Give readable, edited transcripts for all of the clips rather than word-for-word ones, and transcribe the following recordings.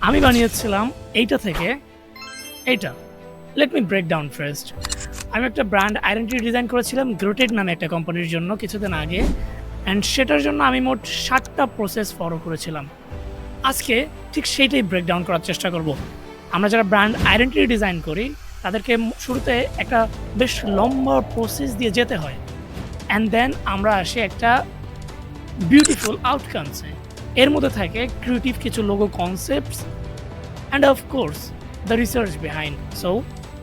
আমি বানিয়েছিলাম এইটা থেকে এইটা। Let me break down first. আমি একটা ব্র্যান্ড আইডেন্টিটি ডিজাইন করেছিলাম গ্রোটেড নামে একটা কোম্পানির জন্য কিছুদিন আগে, অ্যান্ড সেটার জন্য আমি মোট 7টা প্রসেস ফলো করেছিলাম। আজকে ঠিক সেইটাই ব্রেকডাউন করার চেষ্টা করব। আমরা যারা ব্র্যান্ড আইডেন্টিটি ডিজাইন করি তাদেরকে শুরুতে একটা বেশ লম্বা প্রসেস দিয়ে যেতে হয়, অ্যান্ড দেন আমরা আসি একটা বিউটিফুল আউটকামসে। এর মধ্যে থাকে ক্রিয়েটিভ কিছু logo concepts and of course the research behind. So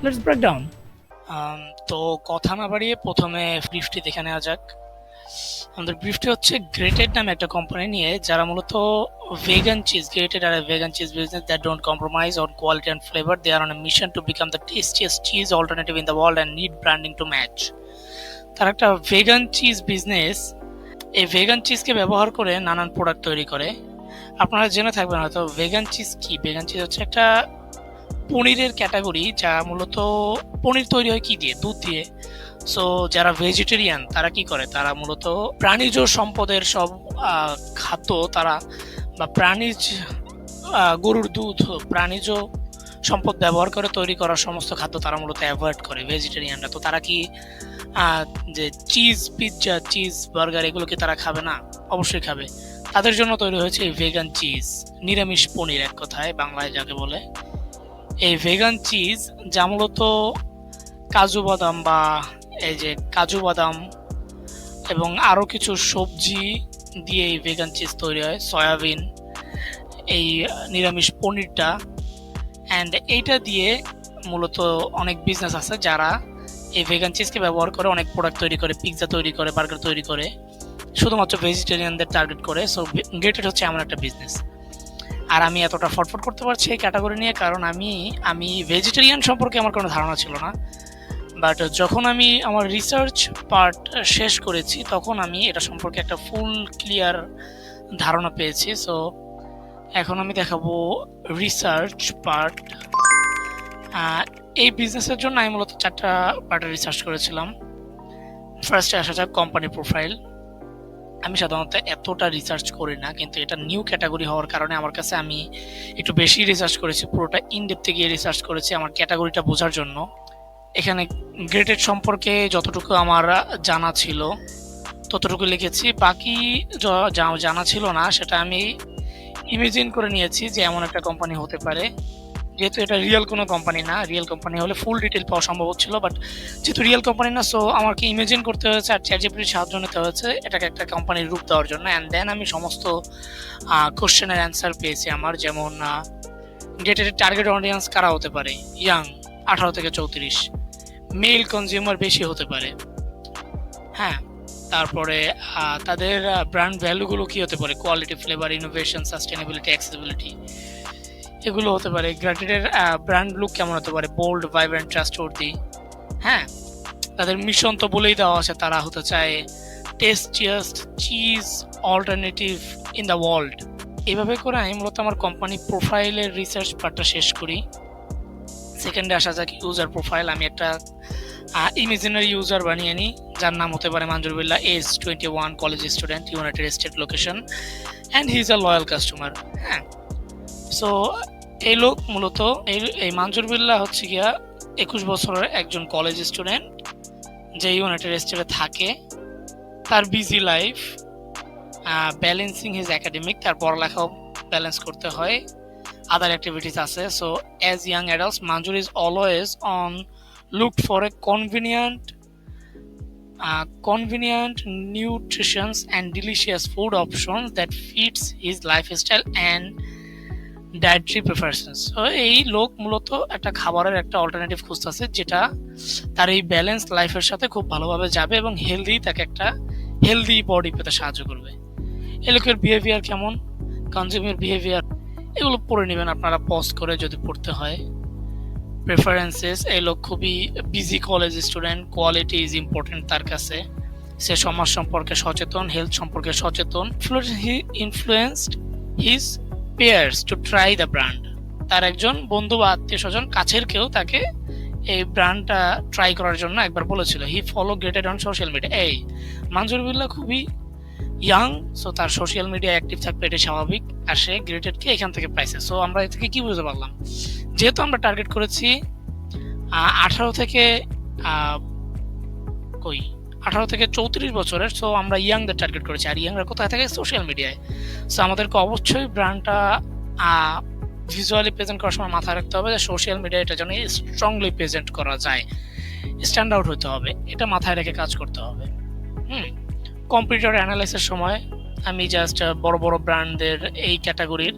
let's break down. তো কথা না বাড়িয়ে প্রথমে ব্রিফটি দেখে নেওয়া যাক। আমাদের ব্রিফটি হচ্ছে গ্রেটেড নামে একটা কোম্পানি নিয়ে, যারা মূলত ভেগান চিজ, গ্রেটেড আর vegan cheese business that don't compromise on quality and flavour. They are on a mission to become the tastiest cheese alternative in the world and need branding to match. তারা একটা vegan cheese business. এই vegan চিজকে ব্যবহার করে নানান product তৈরি করে। আপনারা জেনে থাকবেন হয়তো ভেগান চিজ কি। ভেগান চিজ হচ্ছে একটা পনিরের ক্যাটাগরি, যা মূলত পনির তৈরি হয় কি দিয়ে? দুধ দিয়ে। সো যারা ভেজিটেরিয়ান তারা কি করে? তারা মূলত প্রাণীজ সম্পদের সব খাদ্য তারা, বা প্রাণীজ গরুর দুধ, প্রাণীজ সম্পদ ব্যবহার করে তৈরি করা সমস্ত খাদ্য তারা মূলত অ্যাভয়েড করে ভেজিটেরিয়ানরা। তো তারা কি যে চিজ পিৎজা, চিজ বার্গার এগুলো কি তারা খাবে না? অবশ্যই খাবে। তাদের জন্য তৈরি হয়েছে এই ভেগান চিজ, নিরামিষ পনির এক কথায় বাংলায় যাকে বলে। এই ভেগান চিজ যা মূলত কাজু বাদাম, বা এই যে কাজু বাদাম এবং আরও কিছু সবজি দিয়ে এই ভেগান চিজ তৈরি হয়, সয়াবিন, এই নিরামিষ পনিরটা। অ্যান্ড এইটা দিয়ে মূলত অনেক বিজনেস আছে যারা এই ভেগান চিজকে ব্যবহার করে অনেক প্রোডাক্ট তৈরি করে, পিৎজা তৈরি করে, বার্গার তৈরি করে, শুধুমাত্র ভেজিটেরিয়ানদের টার্গেট করে। সো গ্রেটেড হচ্ছে এমন একটা বিজনেস। আর আমি এতটা ফটফট করতে পারছি এই ক্যাটাগরি নিয়ে কারণ আমি ভেজিটেরিয়ান সম্পর্কে আমার কোনো ধারণা ছিল না। বাট যখন আমি আমার রিসার্চ পার্ট শেষ করেছি তখন আমি এটা সম্পর্কে একটা ফুল ক্লিয়ার ধারণা পেয়েছি। সো এখন আমি দেখাবো রিসার্চ পার্ট। এই বিজনেসের জন্য আমি মূলত 4টা পার্টে রিসার্চ করেছিলাম। ফার্স্টে আসা যাক কোম্পানি প্রোফাইল। আমি সাধারণত এতটা রিসার্চ করি না, কিন্তু এটা নিউ ক্যাটাগরি হওয়ার কারণে আমার কাছে আমি একটু বেশি রিসার্চ করেছি, পুরোটা ইনডেপথে গিয়ে রিসার্চ করেছি আমার ক্যাটাগরিটা বোঝার জন্য। এখানে গ্রেটেড সম্পর্কে যতটুকু আমার জানা ছিল ততটুকু লিখেছি, বাকি যা জানা ছিল না সেটা আমি ইমেজিন করে নিয়েছি যে এমন একটা কোম্পানি হতে পারে। যেহেতু এটা রিয়েল কোনো কোম্পানি না, রিয়েল কোম্পানি হলে ফুল ডিটেল পাওয়া সম্ভব হচ্ছিল, বাট যেহেতু রিয়েল কোম্পানি না, সো আমাকে ইমেজিন করতে হয়েছে আর চ্যাটজিপিটির সাহায্য নিতে হয়েছে এটাকে একটা কোম্পানির রূপ দেওয়ার জন্য। অ্যান্ড দেন আমি সমস্ত কোশ্চেনের অ্যান্সার পেয়েছি আমার। যেমন গ্রেটেড টার্গেট অডিয়েন্স কারা হতে পারে? ইয়াং, 18 থেকে 34। মেল কনজিউমার বেশি হতে পারে। হ্যাঁ, তারপরে তাদের ব্র্যান্ড ভ্যালুগুলো কি হতে পারে? Quality, flavour, innovation, sustainability, accessibility, এগুলো হতে পারে। গ্রেটেডের ব্র্যান্ড লুক কেমন হতে পারে? Bold, vibrant, trustworthy. হ্যাঁ, তাদের মিশন তো বলেই দেওয়া আছে, তারা হতে চায় tastiest cheese alternative in the world. এভাবে করে আমি মূলত আমার কোম্পানি প্রোফাইলের রিসার্চ পার্টটা শেষ করি। সেকেন্ডে আসা যাক ইউজার প্রোফাইল। আমি একটা ইমেজিনারি ইউজার বানিয়ে নিই যার নাম হতে পারে Manzur Billah, age 21, college student, United State location, and he is a loyal customer. হ্যাঁ, সো এই লোক মূলত এই মঞ্জুর বিল্লাহ হচ্ছে গিয়া 21 বছরের একজন কলেজ স্টুডেন্ট যে ইউনাইটেড স্টেটে থাকে। তার busy life, balancing his academic, তার পড়ালেখাও ব্যালেন্স করতে হয়, আদার অ্যাক্টিভিটিস আছে। So as young adults Manzoor is always on looked for a convenient nutritious and delicious food options that fits his lifestyle and dietary preferences. So এই লোক মূলত একটা খাবারের একটা অল্টারনেটিভ খুঁজতেছে যেটা তার এই ব্যালেন্স লাইফের সাথে খুব ভালোভাবে যাবে এবং হেলদি, তাকে একটা হেলদি বডি পেতে সাহায্য করবে। এই লোকের বিহেভিয়ার কেমন, কনজিউমার বিহেভিয়ার, এগুলো পড়ে নেবেন আপনারা পজ করে যদি পড়তে হয়। প্রেফারেন্সেস, এই লোক খুবই busy college student, quality is important তার কাছে, সে সমাজ সম্পর্কে সচেতন, হেলথ সম্পর্কে সচেতন। He influenced his peers to try the brand, তার একজন বন্ধু বা আত্মীয় স্বজন কাছের কেউ তাকে এই ব্র্যান্ডটা ট্রাই করার জন্য একবার বলেছিল। He follow grated on social media. এই মঞ্জুর বিল্লাহ খুবই ইয়াং, সো তার সোশ্যাল মিডিয়া অ্যাক্টিভ থাকবে, এটা স্বাভাবিক। আর সে গ্রেটেড কে এখান থেকে পাইছে। সো আমরা এ থেকে কি বুঝতে পারলাম, যেহেতু আমরা টার্গেট করেছি 18 থেকে কই 18 থেকে 34 বছরের, সো আমরা ইয়াংদের টার্গেট করেছি। আর ইয়াংরা কোথায় থাকে? সোশ্যাল মিডিয়ায়। সো আমাদেরকে অবশ্যই ব্র্যান্ডটা ভিজুয়ালি প্রেজেন্ট করার সময় মাথায় রাখতে হবে যে সোশ্যাল মিডিয়া এটা যেন স্ট্রংলি প্রেজেন্ট করা যায়, স্ট্যান্ড আউট হতে হবে, এটা মাথায় রেখে কাজ করতে হবে। কম্পিউটার অ্যানালাইসিসের সময় আমি জাস্ট বড় বড় ব্র্যান্ডদের এই ক্যাটাগরির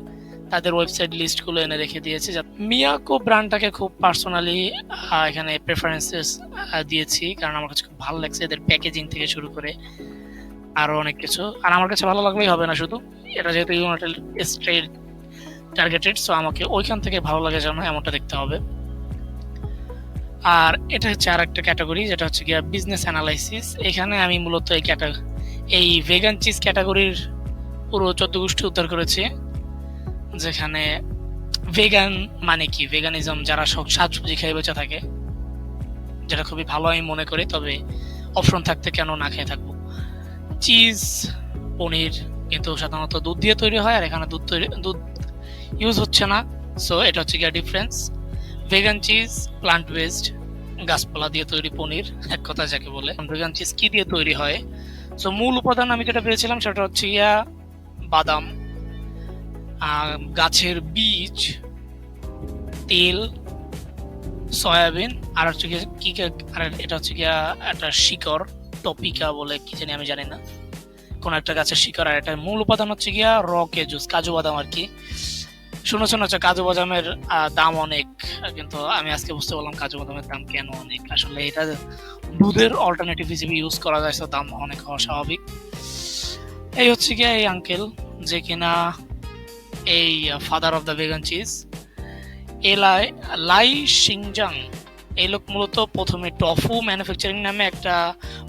তাদের ওয়েবসাইট লিস্টগুলো এনে রেখে দিয়েছি। মিয়াকো ব্র্যান্ডটাকে খুব পার্সোনালি এখানে প্রেফারেন্সেস দিয়েছি, কারণ আমার কাছে খুব ভালো লাগছে এদের প্যাকেজিং থেকে শুরু করে আরো অনেক কিছু। আর আমার কাছে ভালো লাগলেই হবে না, শুধু এটা যেহেতু ইউনাইটেড স্টেট টার্গেটেড, সো আমাকে ওইখান থেকে ভালো লাগে যেন এমনটা দেখতে হবে। আর এটা হচ্ছে আর একটা ক্যাটাগরি, যেটা হচ্ছে গিয়া বিজনেস অ্যানালাইসিস। এখানে আমি মূলত এই ভেগান চিজ ক্যাটাগরির পুরো 14 গোষ্ঠী উদ্ধার করেছি, যেখানে ভেগান মানে কি, ভেগানিজম যারা সব শাকসবজি খেয়ে বেঁচে থাকে, যেটা খুবই ভালো আমি মনে করি, তবে অপশন থাকতে কেন না খেয়ে থাকবো। চিজ, পনির কিন্তু সাধারণত দুধ দিয়ে তৈরি হয়, আর এখানে দুধ ইউজ হচ্ছে না, সো এটা হচ্ছে গিয়া difference. Vegan cheese plant based, গাছপালা দিয়ে তৈরি পনির, এক কথা যাকে বলে। ভেগান চিজ কি দিয়ে তৈরি হয়? সো মূল উপাদান আমি যেটা পেয়েছিলাম সেটা হচ্ছে গিয়া বাদাম, গাছের বীজ, তেল, সয়াবিন, আর হচ্ছে গিয়া আর এটা হচ্ছে গিয়া একটা শিকড়, টপিকা বলে কি জানি, আমি জানি না, কোন একটা গাছের শিকড়। আর এটা মূল উপাদান হচ্ছে গিয়া র কেজুস, কাজু বাদাম আর কি। শুনেছেন হচ্ছে কাজু বাদামের দাম অনেক, কিন্তু আমি আজকে বুঝতে পারলাম কাজু বাদামের দাম কেন অনেক। আসলে এটা দুধের অল্টারনেটিভ হিসেবে ইউজ করা যায়, তো দাম অনেক হওয়া স্বাভাবিক। এই হচ্ছে গিয়া এই আঙ্কেল, যে কিনা এই father of the vegan cheese, Lai Singjang. এই লোক মূলত প্রথমে টফু ম্যানুফ্যাকচারিং নামে একটা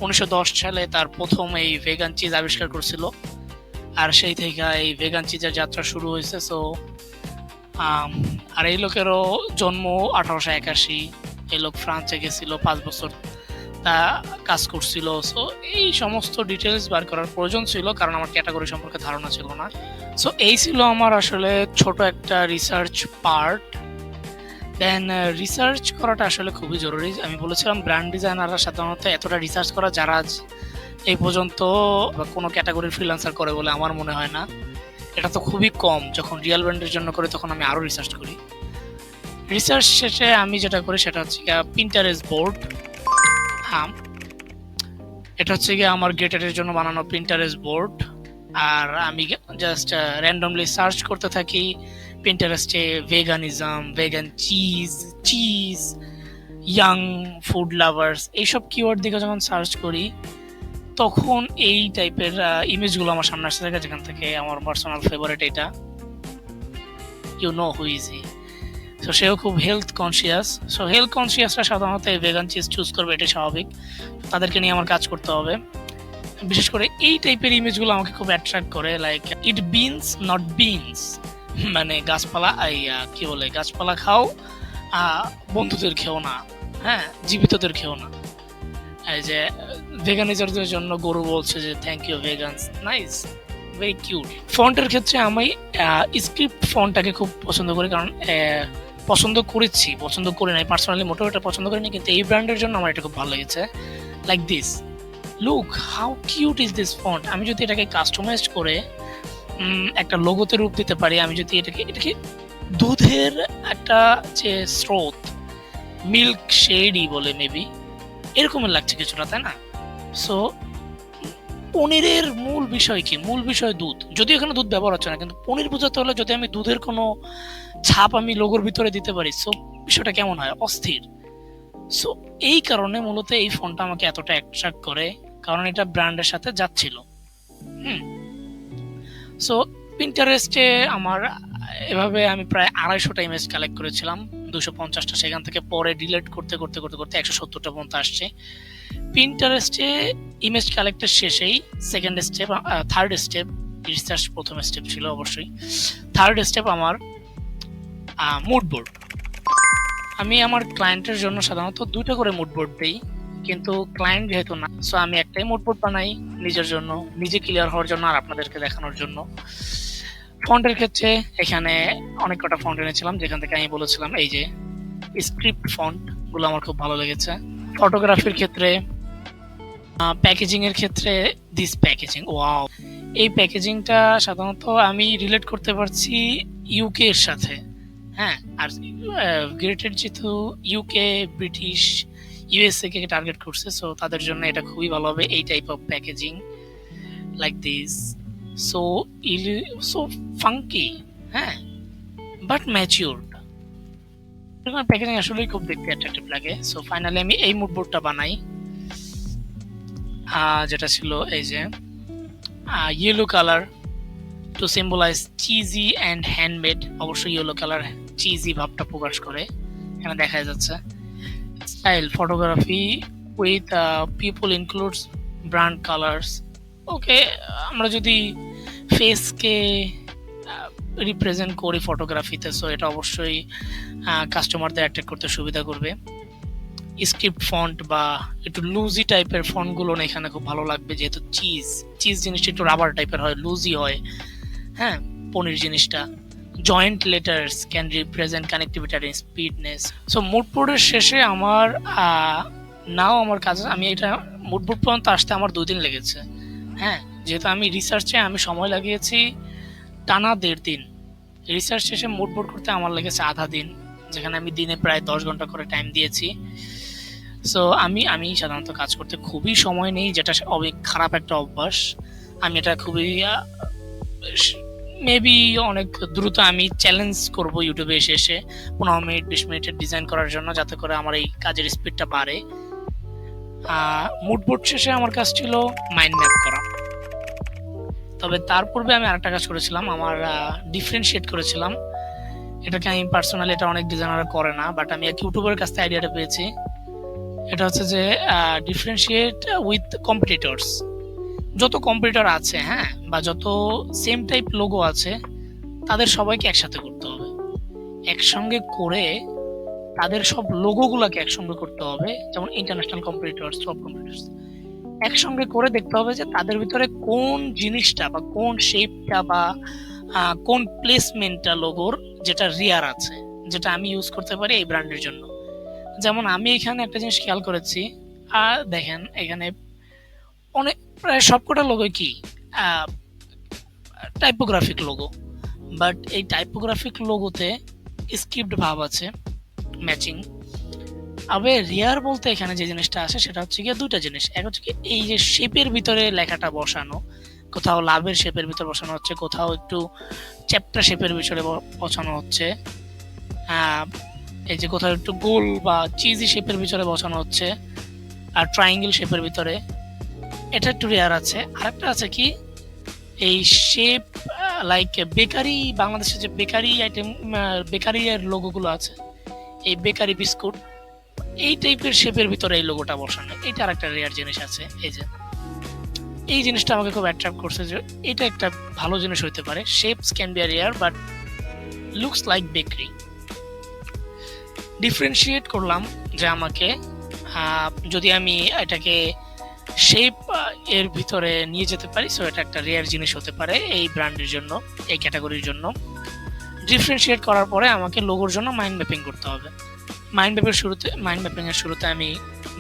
1910 সালে তার প্রথম এই ভেগান চিজ আবিষ্কার করেছিল, আর সেই থেকে এই ভেগান চিজের যাত্রা শুরু হয়েছে। সো আর এই লোকেরও জন্ম 1881। এই লোক ফ্রান্সে গেছিল 5 বছর, তা কাজ করছিল। সো এই সমস্ত ডিটেলস বার করার প্রয়োজন ছিল, কারণ আমার ক্যাটাগরি সম্পর্কে ধারণা ছিল না। সো এই ছিল আমার আসলে ছোট একটা রিসার্চ পার্ট। দেন রিসার্চ করাটা আসলে খুবই জরুরি। আমি বলেছিলাম ব্র্যান্ড ডিজাইনাররা সাধারণত এতটা রিসার্চ করা যারা এই পর্যন্ত কোনো ক্যাটাগরির ফ্রিল্যান্সার করে বলে আমার মনে হয় না। এটা তো খুবই কম। যখন রিয়েল ব্র্যান্ডের জন্য করি তখন আমি আরও রিসার্চ করি। রিসার্চ শেষে আমি যেটা করি সেটা হচ্ছে পিন্টারেস্ট বোর্ড। হ্যাঁ, এটা হচ্ছে গিয়ে আমার গেটের জন্য বানানো পিন্টারেস্ট বোর্ড। আর আমি জাস্ট র্যান্ডমলি সার্চ করতে থাকি পিন্টারেস্টে veganism, vegan cheese, young food lovers, এইসব কিওয়ার্ড দিকে যখন সার্চ করি তখন এই টাইপের ইমেজগুলো আমার সামনে আসতে থাকে, যেখান থেকে আমার পার্সোনাল ফেভারিট এটা, you know who is he. So সেও খুব হেলথ কনসিয়াস। সো হেলথ কনসিয়াসরা সাধারণত এই ভেগান চিজ চুজ করবে, এটা স্বাভাবিক। তাদেরকে নিয়ে আমার কাজ করতে হবে। বিশেষ করে এই টাইপের ইমেজগুলো আমাকে খুব অ্যাট্রাক্ট করে, like it beans not beans, মানে গাছপালা কি বলে, গাছপালা খাও, বন্ধুদের খেও না, হ্যাঁ, জীবিতদের খেও না। এই যে ভেগানিজমদের জন্য গরু বলছে যে thank you vegans, nice, very cute. ফন্টের ক্ষেত্রে আমি স্ক্রিপ্ট ফন্টটাকে খুব পছন্দ করি, কারণ পছন্দ করি নাই পার্সোনালি, মোটেও এটা পছন্দ করিনি, কিন্তু এই ব্র্যান্ডের জন্য আমার এটা খুব ভালো লেগেছে। Like this, look how cute is this font. আমি যদি এটাকে কাস্টমাইজ করে একটা লোগোতে রূপ দিতে পারি, আমি যদি এটাকে দুধের একটা যে স্রোত, মিল্ক শেডই বলে মেবি, এরকমের লাগছে কিছুটা, তাই না? সো পনিরের মূল বিষয় কি? মূল বিষয় দুধ। যদিও এখানে দুধ ব্যবহার হচ্ছে না, কিন্তু পনির বোঝাতে হলে যদি আমি দুধের কোনো ছাপ আমি লোগোর ভিতরে দিতে পারি, সো বিষয়টা কেমন হয়? অস্থির। সো এই কারণে মূলত এই ফোনটা আমাকে এতটা অ্যাট্রাক্ট করে, কারণ এটা ব্র্যান্ডের সাথে যাচ্ছিল। সো পিন্টারেস্টে আমার এভাবে আমি প্রায় 250টা ইমেজ কালেক্ট করেছিলাম, 250টা, সেখান থেকে পরে ডিলিট করতে করতে করতে করতে 170টা পর্যন্ত আসছে। পিন্টারেস্টে ইমেজ কালেক্টের শেষেই থার্ড স্টেপ, রিসার্চ প্রথম স্টেপ ছিল অবশ্যই, থার্ড স্টেপ আমার মুড বোর্ড। আমি আমার ক্লায়েন্টের জন্য সাধারণত 2টা করে মুড বোর্ড দিই, কিন্তু ক্লায়েন্ট যেহেতু না, সো আমি একটাই মুড বোর্ড বানাই নিজের জন্য, নিজে ক্লিয়ার হওয়ার জন্য আর আপনাদেরকে দেখানোর জন্য। ফন্টের ক্ষেত্রে এখানে অনেক কটা ফন্ট এনেছিলাম, যেখান থেকে আমি বলেছিলাম এই যে স্ক্রিপ্ট ফন্ট গুলো আমার খুব ভালো লেগেছে। ফটোগ্রাফির ক্ষেত্রে, প্যাকেজিং এর ক্ষেত্রে দিস প্যাকেজিং, ওয়াও, এই প্যাকেজিংটা সাধারণত আমি রিলেট করতে পারছি ইউকে এর সাথে। হ্যাঁ, আর গ্রেটেড যেহেতু ইউকে, ব্রিটিশ, ইউএসএ কে টার্গেট করছে, সো তাদের জন্য এটা খুবই ভালো হবে, এই type of packaging like this. So so funky, হ্যাঁ, বাট ম্যাচিউরড। প্যাকেজিং আসলেই খুব দেখতে অ্যাট্রাকটিভ লাগে। সো ফাইনালি আমি এই মুড বোর্ডটা বানাই, যেটা ছিল এই যে yellow colour to symbolise cheesy and handmade. অবশ্যই ইয়েলো কালার চিজি ভাবটা প্রকাশ করে, এখানে দেখা যাচ্ছে। Style photography with people includes brand colours. Okay, আমরা যদি ফেসকে রিপ্রেজেন্ট করি ফটোগ্রাফিতে, সো এটা অবশ্যই কাস্টমারদের অ্যাট্রাক্ট করতে সুবিধা করবে। স্ক্রিপ্ট ফন্ট বা একটু লুজি টাইপের ফন্টগুলো না এখানে খুব ভালো লাগবে, যেহেতু চিজ জিনিসটা একটু রাবার টাইপের হয়, লুজি হয়। হ্যাঁ, পনির জিনিসটা। Joint letters can represent connectivity আর স্পিডনেস। সো মুড বোর্ডের শেষে আমার আমার কাছে, আমি এটা মুড বোর্ড পর্যন্ত আসতে আমার 2 দিন লেগেছে। হ্যাঁ, যেহেতু আমি রিসার্চে আমি সময় লাগিয়েছি টানা 1.5 দিন, রিসার্চ শেষে মুড বোর্ড করতে আমার লেগেছে আধা দিন, যেখানে আমি দিনে প্রায় 10 ঘন্টা করে টাইম দিয়েছি। সো আমি সাধারণত কাজ করতে খুবই সময় নেই, যেটা অনেক খারাপ একটা অভ্যাস। আমি এটা খুবই মেবি অনেক দ্রুত আমি চ্যালেঞ্জ করব ইউটিউবে এসে 15 মিনিট 20 মিনিটের ডিজাইন করার জন্য, যাতে করে আমার এই কাজের স্পিডটা বাড়ে। মুড বোর্ড শেষে আমার কাজ ছিল মাইন্ড ম্যাপ করা। তবে তার পূর্বে আমি আরেকটা কাজ করেছিলাম, আমার ডিফারেন্সিয়েট করেছিলাম। এটাকে আমি পার্সোনালি, এটা অনেক ডিজাইনার করে না, বাট আমি এক ইউটিউবের কাছ থেকে আইডিয়াটা পেয়েছি। এটা হচ্ছে যে ডিফারেন্সিয়েট উইথ কম্পিটিটরস। যত কম্পিটিটর আছে, হ্যাঁ, বা যত সেম টাইপ লোগো আছে, তাদের সবাইকে একসাথে করতে হবে। একসঙ্গে করে তাদের সব লোগোগুলোকে একসঙ্গে করতে হবে, যেমন ইন্টারন্যাশনাল কম্পিটিটরস, সব কম্পিটিটরস একসঙ্গে করে দেখতে হবে যে তাদের ভিতরে কোন জিনিসটা বা কোন শেপটা বা কোন প্লেসমেন্টটা লোগোর যেটা রিয়ার আছে, যেটা আমি ইউজ করতে পারি এই ব্র্যান্ডের জন্য। যেমন আমি এখানে একটা জিনিস খেয়াল করেছি, দেখেন এখানে অনেক প্রায় সবকটা লোগো কি টাইপোগ্রাফিক লোগো, বাট এই টাইপোগ্রাফিক লোগোতে স্ক্রিপ্ট ভাব আছে, ম্যাচিং। আবে রিয়ার বলতে এখানে যে জিনিসটা আসে সেটা হচ্ছে গিয়ে 2টা জিনিস। এক হচ্ছে কি এই যে শেপের ভিতরে লেখাটা বসানো, কোথাও লাভের শেপের ভিতরে বসানো হচ্ছে, কোথাও একটু চ্যাপ্টার শেপের ভিতরে বসানো হচ্ছে, এই যে কোথাও একটু গোল বা চিজি শেপের ভিতরে বসানো হচ্ছে, আর ট্রায়াঙ্গেল শেপের ভিতরে, এটা একটু রেয়ার আছে। আরেকটা আছে কি এই শেপ লাইক বেকারি, বাংলাদেশে যে বেকারি আইটেম, বেকারি এর লোগোগুলো আছে, এই বেকারি বিস্কুট, এই টাইপের শেপের ভিতরে এই লোগোটা বসানো, এটা আরেকটা রেয়ার জিনিস আছে। এই জিনিসটা আমাকে খুব অ্যাট্রাক্ট করছে যে এটা একটা ভালো জিনিস হইতে পারে। Shapes can be rare but looks like bakery. Differentiate করলাম যে আমাকে যদি আমি এটাকে শেপ এর ভিতরে নিয়ে যেতে পারি, সো এটা একটা রেয়ার জিনিস হতে পারে এই ব্র্যান্ডের জন্য, এই ক্যাটাগরির জন্য। ডিফারেন্সিয়েট করার পরে আমাকে লোগোর জন্য মাইন্ড ম্যাপিং করতে হবে। মাইন্ড ম্যাপিং এর শুরুতে আমি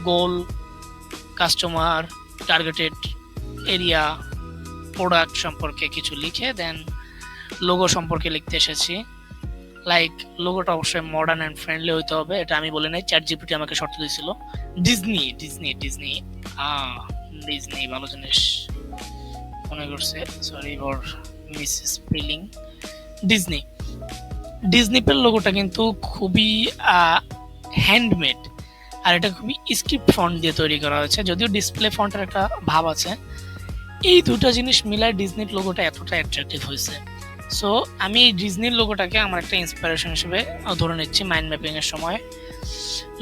গোল, কাস্টমার, টার্গেটেড এরিয়া, প্রোডাক্ট সম্পর্কে কিছু লিখে দেন লোগো সম্পর্কে লিখতে এসেছি। লাইক লোগোটা অবশ্যই মডার্ন অ্যান্ড ফ্রেন্ডলি হইতে হবে, এটা আমি বলে নাই, চ্যাট জিপিটি আমাকে শর্ত দিয়েছিল। ডিজনি ভালো জিনিস মনে করছে, সরি ফর মিস স্পেলিং। ডিজনিপের লোগোটা কিন্তু খুবই হ্যান্ডমেড, আর এটা খুবই স্ক্রিপ্ট ফন্ট দিয়ে তৈরি করা হয়েছে, যদিও ডিসপ্লে ফন্টের একটা ভাব আছে। এই 2টা জিনিস মিলায় ডিজনির লোগোটা এতটা অ্যাট্রাকটিভ হয়েছে। সো আমি এই ডিজনির লোগোটাকে আমার একটা ইন্সপিরেশন হিসেবে ধরে নিচ্ছি মাইন্ড ম্যাপিং এর সময়।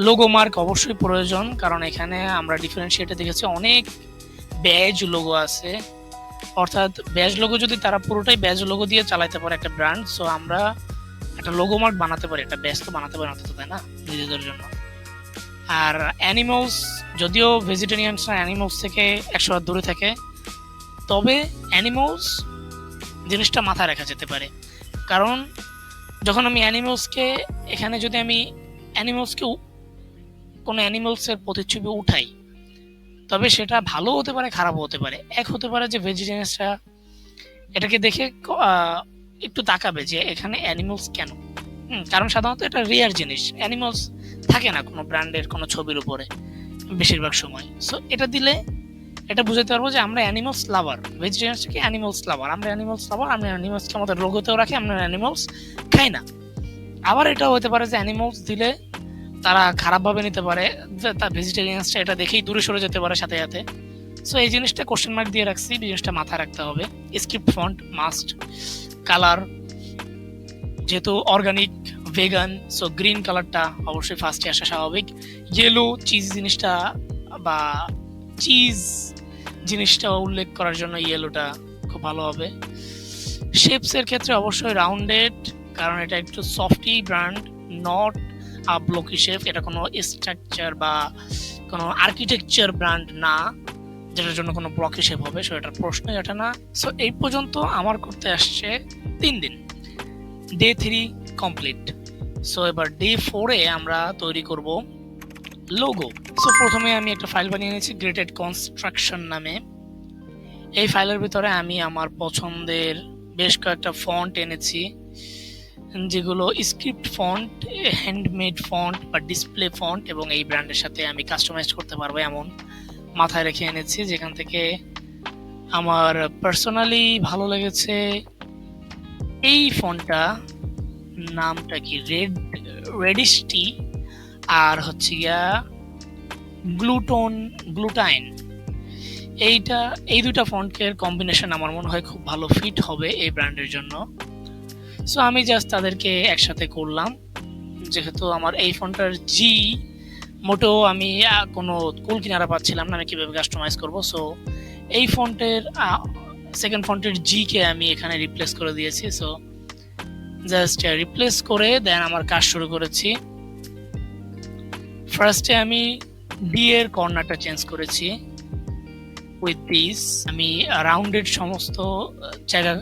লোগো মার্ক অবশ্যই প্রয়োজন, কারণ এখানে আমরা ডিফারেন্সিয়েটে দেখেছি অনেক ব্যাজ লোগো আছে, অর্থাৎ ব্যাজ লোগো যদি তারা পুরোটাই ব্যাজ লোগো দিয়ে চালাতে পারে একটা ব্র্যান্ড, সো আমরা একটা লোগো মার্ক বানাতে পারি, একটা ব্যাজ তো বানাতে পারি অন্তত, তাই না, নিজেদের জন্য। আর অ্যানিমালস, যদিও ভেজিটেরিয়ানসরা অ্যানিমালস থেকে 100 হাত দূরে থাকে, তবে অ্যানিমালস জিনিসটা মাথায় রাখা যেতে পারে। কারণ যখন আমি অ্যানিমালসকে এখানে, যদি আমি অ্যানিমালসকে কোনো অ্যানিমালসের প্রতিচ্ছবি উঠাই, তবে সেটা ভালো হতে পারে, খারাপও হতে পারে। এক হতে পারে যে ভেজিটেরিয়ানসরা এটাকে দেখে একটু তাকাবে যে এখানে অ্যানিমালস কেন। কারণ সাধারণত এটা রেয়ার জিনিস, অ্যানিমালস থাকে না কোনো ব্র্যান্ডের কোনো ছবির উপরে বেশিরভাগ সময়। সো এটা দিলে এটা বুঝাতে পারবো যে আমরা অ্যানিমালস লাভার, ভেজিটেরিয়ানস কি অ্যানিমালস লাভার, আমরা অ্যানিমালস লাভার, আমরা অ্যানিমালসকে আমাদের লোগোতেও রাখি, আমরা অ্যানিমালস খাই না। আবার এটাও হতে পারে যে অ্যানিমালস দিলে তারা খারাপভাবে নিতে পারে, তার ভেজিটেরিয়ানসটা এটা দেখেই দূরে সরে যেতে পারে সাথে সাথে। সো এই জিনিসটা কোশ্চেন মার্ক দিয়ে রাখছি, জিনিসটা মাথায় রাখতে হবে। স্ক্রিপ্ট ফন্ট মাস্ট, কালার যেহেতু অর্গানিক ভেগান, সো গ্রিন কালারটা অবশ্যই ফার্স্টে আসা স্বাভাবিক। ইয়েলো চিজ জিনিসটা বা চিজ জিনিসটা উল্লেখ করার জন্য ইয়েলোটা খুব ভালো হবে। শেপসের ক্ষেত্রে অবশ্যই রাউন্ডেড, কারণ এটা একটু softy brand, not a blocky shape. এটা কোনো স্ট্রাকচার বা কোনো আর্কিটেকচার ব্র্যান্ড না যেটার জন্য কোনো ব্লকি শেপ হবে, সো এটার প্রশ্নই ওঠে না। সো এই পর্যন্ত আমার করতে আসছে 3 দিন, ডে 3 কমপ্লিট। সো এবার ডে 4-এ আমরা তৈরি করব লোগো। সো প্রথমে আমি একটা ফাইল বানিয়ে নিয়েছি গ্রেটেড কনস্ট্রাকশন নামে। এই ফাইলের ভিতরে আমি আমার পছন্দের বেশ কয়েকটা ফন্ট এনেছি, যেগুলো স্ক্রিপ্ট ফন্ট, হ্যান্ডমেড ফন্ট বা ডিসপ্লে ফন্ট, এবং এই ব্র্যান্ডের সাথে আমি কাস্টমাইজ করতে পারবো এমন মাথায় রেখে এনেছি। যেখান থেকে আমার পার্সোনালি ভালো লেগেছে এই ফন্টটা, নামটা কি রেডিস্টি, আর হচ্ছে গিয়া গ্লুটাইন। এই দুটা ফন্টের কম্বিনেশন আমার মনে হয় খুব ভালো ফিট হবে এই ব্র্যান্ডের জন্য। সো আমি জাস্ট তাদেরকে একসাথে করলাম, যেহেতু আমার এই ফন্টটার জি মোটেও আমি কোনো কুল কিনারা পাচ্ছিলাম না, আমি কিভাবে কাস্টমাইজ করব। সো এই ফন্টের সেকেন্ড ফন্টের জি কে আমি এখানে রিপ্লেস করে দিয়েছি। সো জাস্ট রিপ্লেস করে দেন আমার কাজ শুরু করেছি। ফার্স্টে আমি ডি এর কর্নারটা চেঞ্জ করেছি উইথ দিস। আমি রাউন্ডেড সমস্ত জায়গা,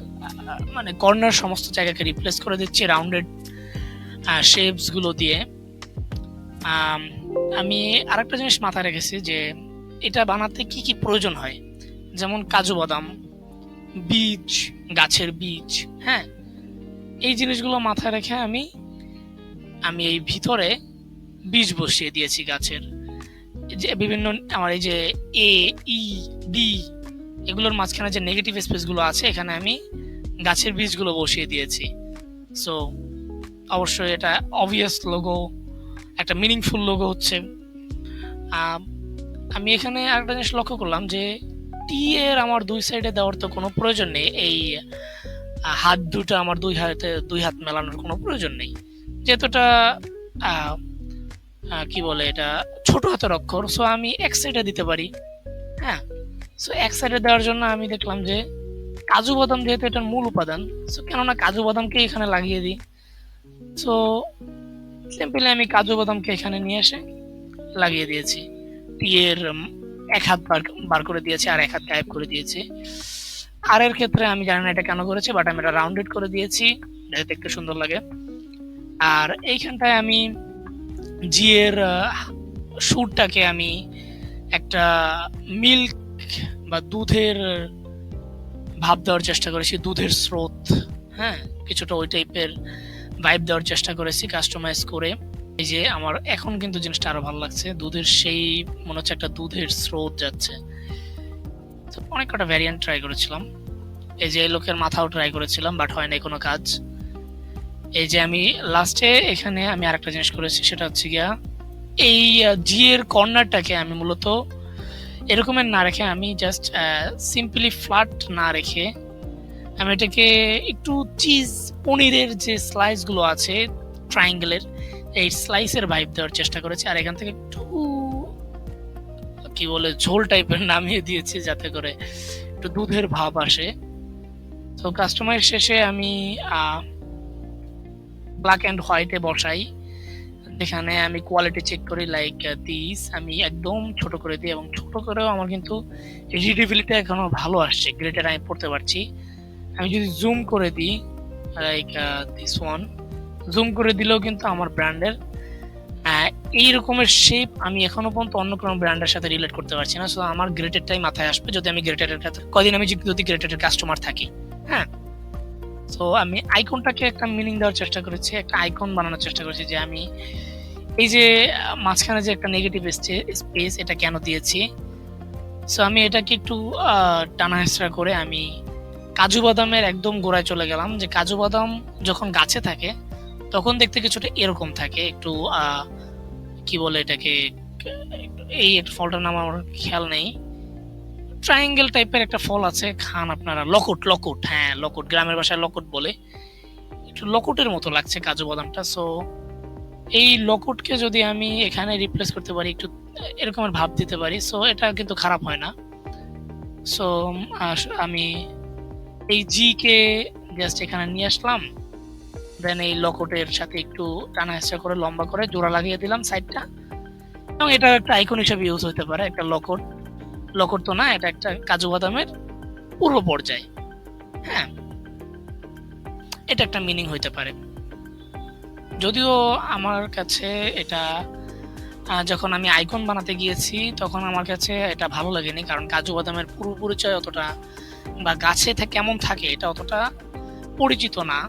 মানে কর্নার সমস্ত জায়গাকে রিপ্লেস করে দিচ্ছি রাউন্ডেড শেপস গুলো দিয়ে। আমি আরেকটা জিনিস মাথায় রেখেছি যে এটা বানাতে কি কি প্রয়োজন হয়, যেমন কাজু বাদাম, বীজ, গাছের বীজ, হ্যাঁ, এই জিনিসগুলো মাথায় রেখে আমি এই ভিতরে বীজ বসিয়ে দিয়েছি গাছের। যে বিভিন্ন আমার এই যে এ ই ডি এগুলোর মাঝখানে যে নেগেটিভ স্পেসগুলো আছে, এখানে আমি গাছের বীজগুলো বসিয়ে দিয়েছি। সো অবশ্যই এটা অবভিয়াস লোগো, একটা মিনিংফুল লোগো হচ্ছে। আমি এখানে আরেকটা জিনিস লক্ষ্য করলাম যে টি এর আমার দুই সাইডে দেওয়ার তো কোনো প্রয়োজন নেই, এই হাত দুটো আমার দুই হাত মেলানোর কোনো প্রয়োজন নেই, যেহেতু এটা কি বলে এটা ছোট হাতের অক্ষর। সো আমি এক সাইডে দিতে পারি, হ্যাঁ। সো এক সাইডে দেওয়ার জন্য আমি দেখলাম যে কাজু বাদাম যেহেতু এটার মূল উপাদান, সো কেননা কাজু বাদামকে এখানে লাগিয়ে দিই। সো সিম্পলি আমি কাজু বাদামকে এখানে নিয়ে এসে লাগিয়ে দিয়েছি। টি এর এক হাত বার করে দিয়েছি আর এক হাত গায়েব করে দিয়েছি। আর এর ক্ষেত্রে আমি জানি না এটা কেন করেছি, বাট আমি এটা রাউন্ডেড করে দিয়েছি যাতে দেখতে সুন্দর লাগে। আর এইখানটায় আমি জি এর সুরটাকে আমি একটা মিল্ক বা দুধের ভাব দেওয়ার চেষ্টা করেছি, দুধের স্রোত, হ্যাঁ, কিছুটা ওই টাইপের ভাইব দেওয়ার চেষ্টা করেছি কাস্টমাইজ করে। এই যে আমার এখন কিন্তু জিনিসটা আরো ভালো লাগছে, দুধের সেই মনে হচ্ছে একটা দুধের স্রোত যাচ্ছে। অনেক কটা ভ্যারিয়েন্ট ট্রাই করেছিলাম, এই যে এই লোকের মাথাও ট্রাই করেছিলাম, বাট হয় নাই কোনো কাজ। এই যে আমি লাস্টে এখানে আমি আরেকটা জিনিস করেছি, সেটা হচ্ছে গিয়া এই জি এর কর্নারটাকে আমি মূলত এরকমের না রেখে, আমি জাস্ট সিম্পলি ফ্ল্যাট না রেখে আমি এটাকে একটু চিজ পনিরের যে স্লাইস গুলো আছে ট্রায়াঙ্গেলের, এই স্লাইসের ভাইব দেওয়ার চেষ্টা করেছি। আর এখান থেকে একটু কি বলে ঝোল টাইপের নামিয়ে দিয়েছি যাতে করে একটু দুধের ভাব আসে। তো কাস্টমাইজ শেষে আমি ব্ল্যাক অ্যান্ড হোয়াইটে বসাই, এখানে আমি কোয়ালিটি চেক করি লাইক দিস, আমি একদম ছোট করে দিই এবং ছোট করেও আমার কিন্তু রিডেবিলিটি এখনো ভালো আসছে, গ্রেটার আমি পড়তে পারছি। আমি যদি জুম করে দিই লাইক দিস ওয়ান, জুম করে দিলেও কিন্তু আমার ব্র্যান্ডের এই রকমের শেপ আমি এখনো পর্যন্ত অন্য কোনো ব্র্যান্ডের সাথে রিলেট করতে পারছি না। সো আমার গ্রেটেডটাই মাথায় আসবে যদি আমি গ্রেটেডের কাছে কদিন আমি যদি গ্রেটেডের কাস্টমার থাকি। হ্যাঁ, সো আমি আইকনটাকে একটা মিনিং দেওয়ার চেষ্টা করেছি, একটা আইকন বানানোর চেষ্টা করেছি যে আমি এই যে মাঝখানে যে একটা নেগেটিভ স্পেস এটা কেন দিয়েছি। সো আমি এটাকে একটু টানা হেঁচড়া করে আমি কাজু বাদামের একদম গোড়ায় চলে গেলাম, যে কাজু বাদাম যখন গাছে থাকে তখন দেখতে কিছুটা এরকম থাকে, একটু কি বলে এটাকে, এই একটা ফলটার নাম আমার খেয়াল নেই, ট্রায়াঙ্গেল টাইপের একটা ফল আছে, খান আপনারা, লকুট, লকুট, হ্যাঁ লকুট, গ্রামের ভাষায় লকুট বলে, একটু লকুটের মতো লাগছে কাজু বাদামটা। সো এই লকুটকে যদি আমি এখানে রিপ্লেস করতে পারি, একটু এরকমের ভাব দিতে পারি, সো এটা কিন্তু খারাপ হয় না। সো আমি এই জি কে জাস্ট এখানে নিয়ে আসলাম, দেন এই লকটের সাথে একটু টানা হেঁচড়া করে লম্বা করে জোড়া লাগিয়ে দিলাম সাইডটা, এবং এটা একটা আইকন হিসেবে ইউজ হতে পারে। একটা লকট, লকট তো না, এটা একটা কাজু বাদামের পূর্ব পর্যায়। হ্যাঁ, এটা একটা মিনিং হইতে পারে। যদিও আমার কাছে এটা যখন আমি আইকন বানাতে গিয়েছি তখন আমার কাছে এটা ভালো লাগেনি, কারণ কাজু বাদামের পূর্ব পরিচয় অতটা বা গাছে কেমন থাকে এটা অতটা পরিচিত না।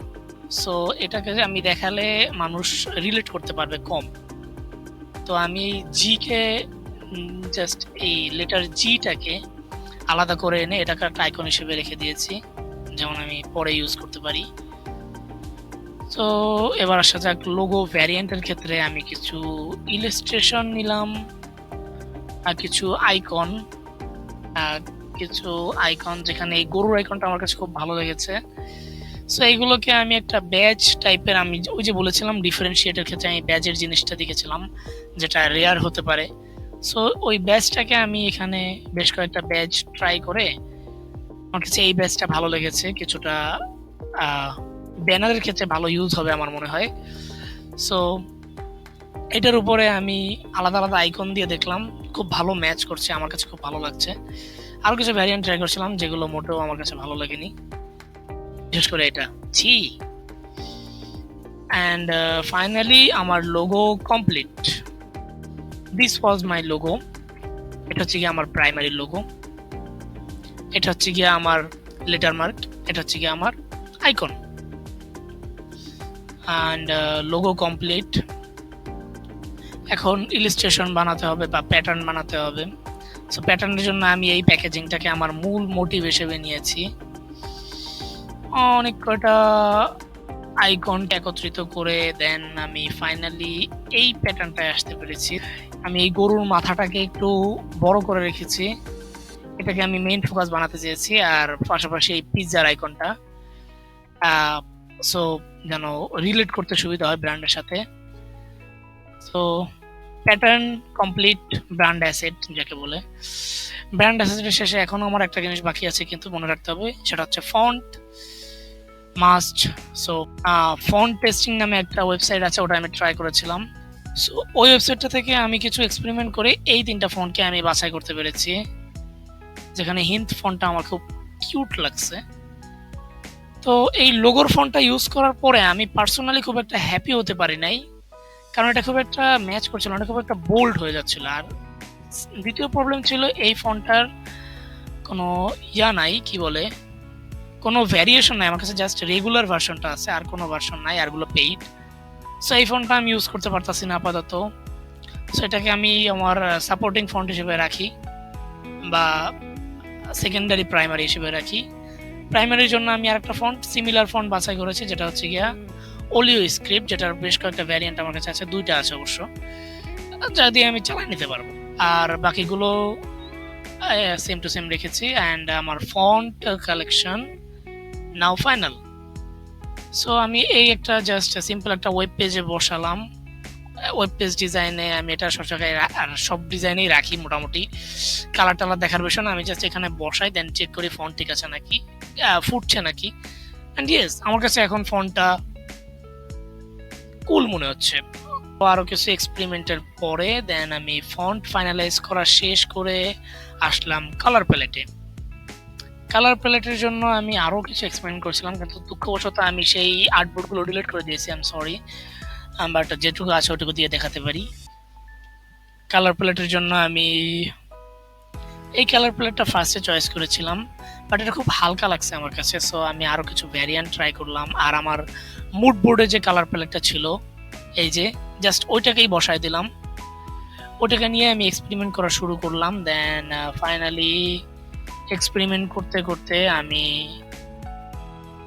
সো এটাকে আমি দেখালে মানুষ রিলেট করতে পারবে কম। তো আমি জি কে জাস্ট এই লেটার জিটাকে আলাদা করে এনে এটাকে একটা আইকন হিসেবে রেখে দিয়েছি, যেমন আমি পরে ইউজ করতে পারি। তো এবার আসা যাক লোগো ভ্যারিয়েন্টের ক্ষেত্রে আমি কিছু ইলাস্ট্রেশন নিলাম আর কিছু আইকন, যেখানে এই গরুর আইকনটা আমার কাছে খুব ভালো লেগেছে। সো এইগুলোকে আমি একটা ব্যাজ টাইপের, আমি ওই যে বলেছিলাম ডিফারেন্সিয়েটের ক্ষেত্রে আমি ব্যাজের জিনিসটা দেখেছিলাম যেটা রেয়ার হতে পারে। সো ওই ব্যাজটাকে আমি এখানে বেশ কয়েকটা ব্যাজ ট্রাই করে আমার কাছে এই ব্যাজটা ভালো লেগেছে, কিছুটা ব্যানারের ক্ষেত্রে ভালো ইউজ হবে আমার মনে হয়। সো এটার উপরে আমি আলাদা আলাদা আইকন দিয়ে দেখলাম, খুব ভালো ম্যাচ করছে, আমার কাছে খুব ভালো লাগছে। আরো কিছু ভ্যারিয়েন্ট ট্রাই করছিলাম যেগুলো মোটেও আমার কাছে ভালো লাগেনি, বিশেষ করে এটা ছি। অ্যান্ড ফাইনালি আমার logo complete. This was my logo. এটা হচ্ছে গিয়ে আমার প্রাইমারি লোগো, এটা হচ্ছে গিয়ে আমার লেটার মার্ক, এটা হচ্ছে গিয়ে আমার আইকন। And logo complete. এখন ইলাস্ট্রেশন বানাতে হবে বা প্যাটার্ন বানাতে হবে। সো প্যাটার্নের জন্য আমি এই প্যাকেজিংটাকে আমার মূল মোটিভ হিসেবে নিয়েছি। অনেক কয়টা আইকন একত্রিত করে দেন আমি ফাইনালি এই প্যাটার্নটায় আসতে পেরেছি। আমি এই গরুর মাথাটাকে একটু বড় করে রেখেছি, এটাকে আমি মেইন ফোকাস বানাতে চেয়েছি, আর পাশাপাশি এই পিৎজার আইকনটা সো যেন রিলেট করতে সুবিধা হয় ব্র্যান্ডের সাথে। So pattern complete, brand asset যাকে বলে। ব্র্যান্ড অ্যাসেটের শেষে এখনো আমার একটা জিনিস বাকি আছে কিন্তু মনে রাখতে হবে, সেটা হচ্ছে font must. So font testing নামে একটা ওয়েবসাইট আছে, ওটা আমি ট্রাই করেছিলাম। সো ওই ওয়েবসাইটটা থেকে আমি কিছু এক্সপেরিমেন্ট করে এই 3টা ফন্টকে আমি বাছাই করতে পেরেছি, যেখানে হিন্ট ফন্টটা আমার খুব কিউট লাগছে। তো এই লোগোর ফন্টটা ইউজ করার পরে আমি পার্সোনালি খুব একটা হ্যাপি হতে পারি নাই, কারণ এটা খুব একটা ম্যাচ করছিল না, খুব একটা বোল্ড হয়ে যাচ্ছিল। আর দ্বিতীয় প্রবলেম ছিল এই ফন্টটার কোনো নাই, কি বলে, কোনো ভ্যারিয়েশন নাই, আমার কাছে জাস্ট রেগুলার ভার্সনটা আছে, আর কোনো ভার্সন নাই, আরগুলো পেইড। সো এই ফন্টটা আমি ইউজ করতে পারতাছি না আপাতত। সো এটাকে আমি আমার সাপোর্টিং ফন্ট হিসেবে রাখি বা সেকেন্ডারি প্রাইমারি হিসেবে রাখি। প্রাইমারির জন্য আমি আরেকটা ফন্ট, সিমিলার ফন্ট বাছাই করেছি, যেটা হচ্ছে গিয়া ওলিও স্ক্রিপ্ট, যেটার বেশ কয়েকটা ভ্যারিয়েন্ট আমার কাছে আছে, 2টা আছে অবশ্য, যা দিয়ে আমি চালাই নিতে পারবো। আর বাকিগুলো সেম টু সেম রেখেছি। অ্যান্ড আমার ফন্ট কালেকশন নাও ফাইনাল। সো আমি এই একটা জাস্ট সিম্পল একটা ওয়েব পেজে বসালাম। ওয়েব পেজ ডিজাইনে আমি এটা সব জায়গায় আর সব ডিজাইনেই রাখি মোটামুটি, কালার টালার দেখার বিষয় না, আমি জাস্ট এখানে বসাই, দেন চেক করি ফন্ট ঠিক আছে নাকি, ফুটছে নাকি। অ্যান্ড ইয়েস, আমার কাছে এখন ফন্টটা কুল মনে হচ্ছে, আরও কিছু এক্সপেরিমেন্টের পরে দেন আমি ফন্ট ফাইনালাইজ করা শেষ করে আসলাম কালার প্যালেটে। কালার প্যালেটের জন্য আমি আরও কিছু এক্সপেরিমেন্ট করছিলাম, কিন্তু দুঃখবশত আমি সেই আর্টবোর্ডগুলো ডিলিট করে দিয়েছি, আই এম সরি, বাট যেটুকু আছে ওটুকু দিয়ে দেখাতে পারি। কালার প্যালেটের জন্য আমি এই কালার প্যালেটটা ফার্স্টে চয়েস করেছিলাম, বাট এটা খুব হালকা লাগছে আমার কাছে, সো আমি আরও কিছু ভ্যারিয়েন্ট ট্রাই করলাম। আর আমার মুড বোর্ডে যে কালার প্যালেটটা ছিল, এই যে জাস্ট ওইটাকেই বসায় দিলাম, ওটাকে নিয়ে আমি এক্সপেরিমেন্ট করা শুরু করলাম। দেন ফাইনালি এক্সপেরিমেন্ট করতে করতে আমি,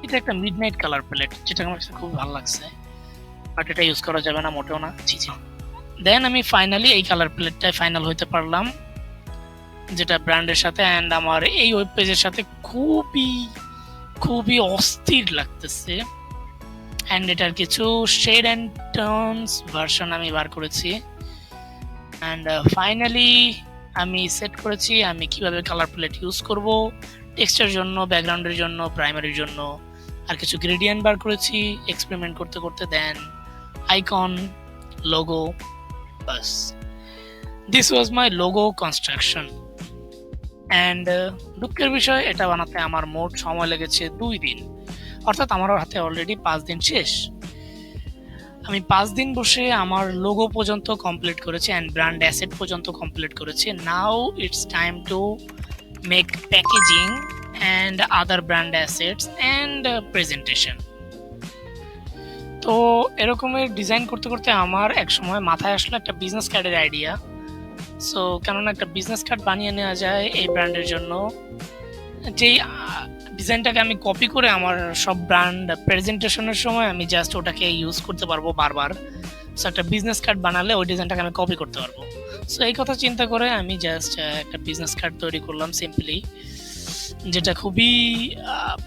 এটা একটা মিডনাইট কালার প্যালেট, যেটা আমার কাছে খুব ভালো লাগছে, বাট এটা ইউজ করা যাবে না মোটেও না, জি। দেন আমি ফাইনালি এই কালার প্যালেটটাই ফাইনাল হইতে পারলাম, যেটা ব্র্যান্ডের সাথে অ্যান্ড আমার এই ওয়েব পেজের সাথে খুবই খুবই অস্থির লাগতেছে। অ্যান্ড এটার কিছু শেড অ্যান্ড টোনস ভার্সন আমি বার করেছি। অ্যান্ড ফাইনালি আমি সেট করেছি আমি কিভাবে কালার প্যালেট ইউজ করব, টেক্সটের জন্য, ব্যাকগ্রাউন্ডের জন্য, প্রাইমারির জন্য, আর কিছু গ্রেডিয়েন্ট বার করেছি এক্সপেরিমেন্ট করতে করতে। Then icon, logo, bus, this was my logo construction. And দুঃখের বিষয়, এটা বানাতে আমার মোট সময় লেগেছে 2 দিন, অর্থাৎ আমার হাতে অলরেডি 5 দিন শেষ। আমি 5 দিন বসে আমার লোগো পর্যন্ত কমপ্লিট করেছি অ্যান্ড ব্র্যান্ড অ্যাসেট পর্যন্ত কমপ্লিট করেছি। Now it's time to make packaging and other brand assets and presentation. তো এরকমের ডিজাইন করতে করতে আমার এক সময় মাথায় আসলো একটা বিজনেস কার্ডের আইডিয়া। সো কেননা একটা বিজনেস কার্ড বানিয়ে নেওয়া যায় এই ব্র্যান্ডের জন্য, যেই ডিজাইনটাকে আমি কপি করে আমার সব ব্র্যান্ড প্রেজেন্টেশনের সময় আমি জাস্ট ওটাকে ইউজ করতে পারবো বারবার। সো একটা বিজনেস কার্ড বানালে ওই ডিজাইনটাকে আমি কপি করতে পারবো। সো এই কথা চিন্তা করে আমি জাস্ট একটা বিজনেস কার্ড তৈরি করলাম সিম্পলি, যেটা খুবই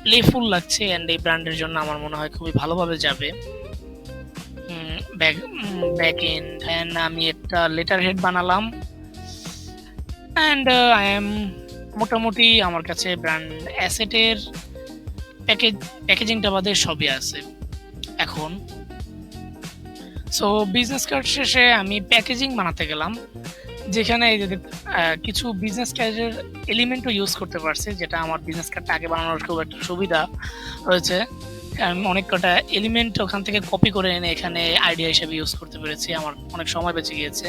প্লেফুল লাগছে অ্যান্ড এই ব্র্যান্ডের জন্য আমার মনে হয় খুবই ভালোভাবে যাবে। ব্যাক এন্ড অ্যান্ড আমি একটা লেটার হেড বানালাম অ্যান্ড আই এম মোটামুটি আমার কাছে ব্র্যান্ড অ্যাসেটের প্যাকেজিংটা বাদে সবই আছে এখন। সো বিজনেস কার্ড শেষে আমি প্যাকেজিং বানাতে গেলাম, যেখানে এই যে কিছু বিজনেস কার্ডের এলিমেন্টও ইউজ করতে পারছি, যেটা আমার বিজনেস কার্ডটা আগে বানানোর খুব একটা সুবিধা হয়েছে। আমি অনেক কটা এলিমেন্ট ওখান থেকে কপি করে এনে এখানে আইডিয়া হিসেবে ইউজ করতে পেরেছি, আমার অনেক সময় বেঁচে গিয়েছে।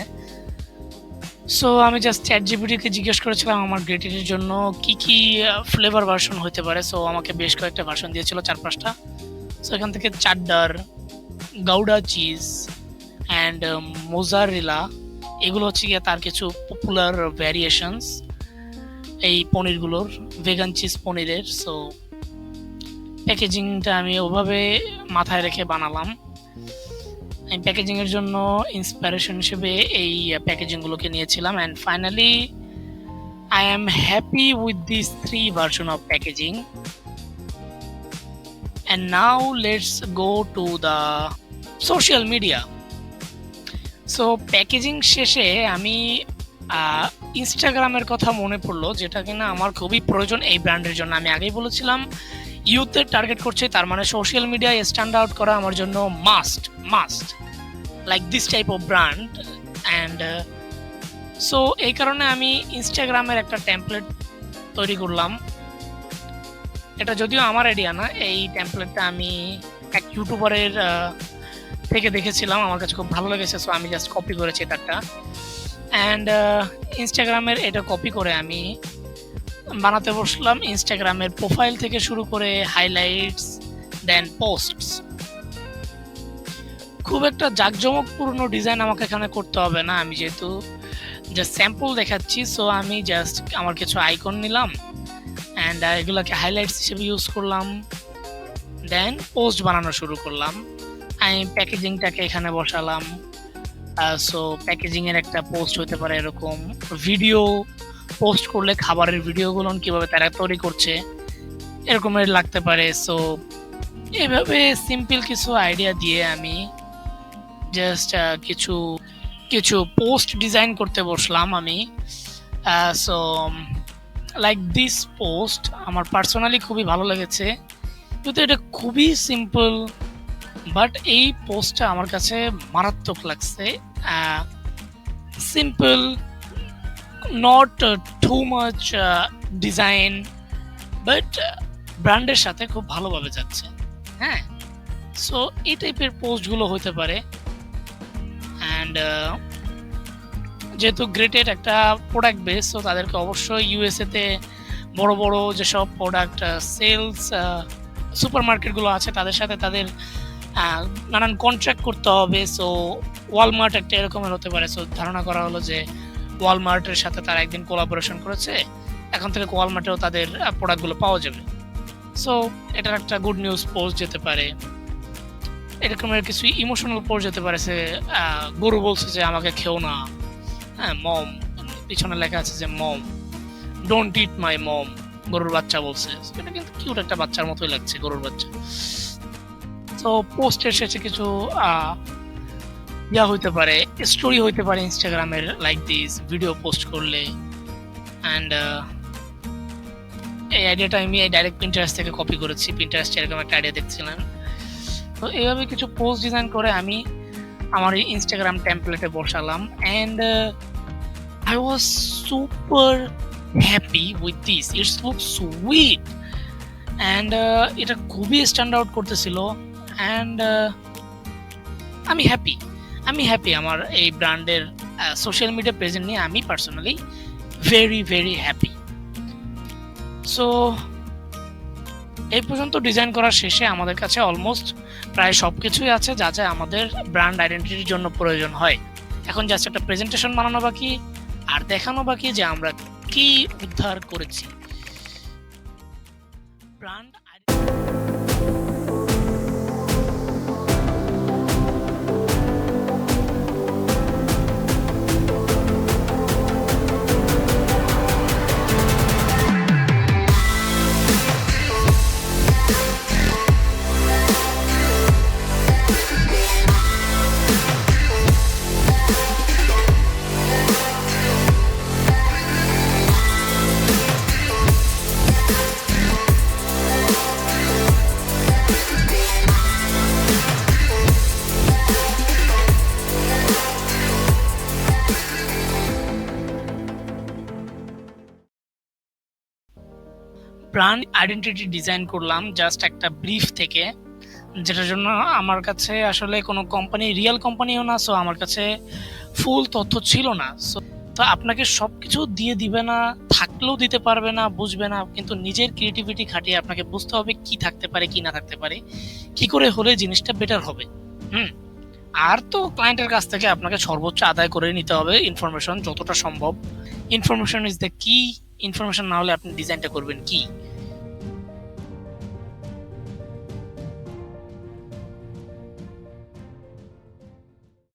সো আমি জাস্ট চ্যাটজিপিটিকে জিজ্ঞেস করেছিলাম আমার গ্রেটেডের জন্য কি কি ফ্লেভার ভার্সন হতে পারে। সো আমাকে বেশ কয়েকটা ভার্সন দিয়েছিল, 4-5টা। সো এখান থেকে চাড্ডার, গাউডা চিজ অ্যান্ড মোজারেলা, এগুলো হচ্ছে গিয়ে তার কিছু পপুলার ভ্যারিয়েশনস এই পনিরগুলোর, ভেগান চিজ পনিরের। সো প্যাকেজিংটা আমি ওভাবে মাথায় রেখে বানালাম। আমি প্যাকেজিংয়ের জন্য ইন্সপিরেশন হিসেবে এই প্যাকেজিংগুলোকে নিয়েছিলাম and finally I am happy with this 3 version of packaging. And now let's go to the social media. So packaging শেষে আমি ইনস্টাগ্রামের কথা মনে পড়লো, যেটা কিনা আমার খুবই প্রয়োজন এই ব্র্যান্ডের জন্য। আমি আগেই বলেছিলাম ইউথদের টার্গেট করছে, তার মানে সোশ্যাল মিডিয়ায় স্ট্যান্ড আউট করা আমার জন্য must like this type of brand. And so এই কারণে আমি ইনস্টাগ্রামের একটা টেমপ্লেট তৈরি করলাম। এটা যদিও আমার আইডিয়া না, এই টেমপ্লেটটা আমি এক ইউটিউবারের থেকে দেখেছিলাম, আমার কাছে খুব ভালো লেগেছে। সো আমি জাস্ট কপি করেছি তারটা অ্যান্ড ইনস্টাগ্রামের এটা কপি করে আমি বানাতে বসলাম। ইনস্টাগ্রামের প্রোফাইল থেকে শুরু করে হাইলাইটস, দেন পোস্টস। খুব একটা জাঁকজমকপূর্ণ ডিজাইন আমাকে এখানে করতে হবে না, আমি যেহেতু জাস্ট স্যাম্পল দেখাচ্ছি। সো আমি জাস্ট আমার কিছু আইকন নিলাম অ্যান্ড এগুলোকে হাইলাইটস হিসেবে ইউজ করলাম, দেন পোস্ট বানানো শুরু করলাম। আমি প্যাকেজিংটাকে এখানে বসালাম। সো প্যাকেজিংয়ের একটা পোস্ট হতে পারে এরকম, ভিডিও পোস্ট করলে খাবারের ভিডিওগুলো কীভাবে তারা তৈরি করছে এরকমের লাগতে পারে। সো এভাবে সিম্পল কিছু আইডিয়া দিয়ে আমি জাস্ট কিছু পোস্ট ডিজাইন করতে বসলাম আমি। সো লাইক দিস পোস্ট আমার পার্সোনালি খুবই ভালো লেগেছে, কিন্তু এটা খুবই সিম্পল বাট এই পোস্টটা আমার কাছে মারাত্মক লাগছে। Simple, not too much design, but ব্র্যান্ডের সাথে খুব ভালোভাবে যাচ্ছে। হ্যাঁ, সো এই টাইপের পোস্টগুলো হতে পারে। অ্যান্ড যেহেতু গ্রেটেড একটা প্রোডাক্ট বেস, তো তাদেরকে অবশ্যই ইউএসএতে বড় বড় যেসব প্রোডাক্ট সেলস সুপার মার্কেটগুলো আছে তাদের সাথে তাদের নানান কন্ট্রাক্ট করতে হবে। সো ওয়ালমার্ট একটা এরকমের হতে পারে। সো ধারণা করা হলো যে ওয়ালমার্টের সাথে তারা একদিন কোলাবোরেশন করেছে, এখন থেকে ওয়ালমার্টেও তাদের প্রোডাক্টগুলো পাওয়া যাবে। সো এটার একটা গুড নিউজ পোস্ট যেতে পারে। এরকমের কিছু ইমোশনাল পোস্ট যেতে পারে। সে গরু বলছে যে আমাকে খেও না, হ্যাঁ মম, পিছনে লেখা আছে যে মম ডোন্ট ইট মাই মম, গরুর বাচ্চা বলছে। এটা কিন্তু কিউট একটা বাচ্চার মতোই লাগছে, গরুর বাচ্চা। তো পোস্টের শেষে কিছু ইয়া হইতে পারে, স্টোরি হইতে পারে ইনস্টাগ্রামের, লাইক দিস ভিডিও পোস্ট করলে। অ্যান্ড এই আইডিয়াটা আমি ডাইরেক্ট পিন্টারেস্ট থেকে কপি করেছি। পিন্টারেস্ট এরকম একটা আইডিয়া দেখছিলাম। তো এইভাবে কিছু পোস্ট ডিজাইন করে আমি আমার এই ইনস্টাগ্রাম টেমপ্লেটে বসালাম। And I was super happy with this, it's look sweet. And এটা খুবই স্ট্যান্ড আউট করতেছিল। অ্যান্ড আমি হ্যাপি আমার এই ব্র্যান্ডের সোশ্যাল মিডিয়া প্রেজেন্ট নিয়ে আমি personally very very happy. So এই পর্যন্ত ডিজাইন করার শেষে আমাদের কাছে অলমোস্ট প্রায় সব কিছুই আছে যা যা আমাদের ব্র্যান্ড আইডেন্টিটির জন্য প্রয়োজন হয়। এখন জাস্ট একটা প্রেজেন্টেশন বানানো বাকি আর দেখানো বাকি যে আমরা কি উদ্ধার করেছি। ব্র্যান্ড ব্র্যান্ড আইডেন্টিটি ডিজাইন করলাম জাস্ট একটা ব্রিফ থেকে, যেটার জন্য আমার কাছে আসলে কোনো কোম্পানি, রিয়েল কোম্পানিও না, সো আমার কাছে ফুল তথ্য ছিল না। সো তো আপনাকে সব কিছু দিয়ে দিবে না, থাকলেও দিতে পারবে না, বুঝবে না, কিন্তু নিজের ক্রিয়েটিভিটি খাটিয়ে আপনাকে বুঝতে হবে কি থাকতে পারে কি না থাকতে পারে, কি করে হলে জিনিসটা বেটার হবে। হুম, আর তো ক্লায়েন্টের কাছ থেকে আপনাকে সর্বোচ্চ আদায় করে নিতে হবে ইনফরমেশন যতটা সম্ভব। ইনফরমেশন ইজ দ্য কি, ইনফরমেশন না হলে আপনি ডিজাইনটা করবেন কি।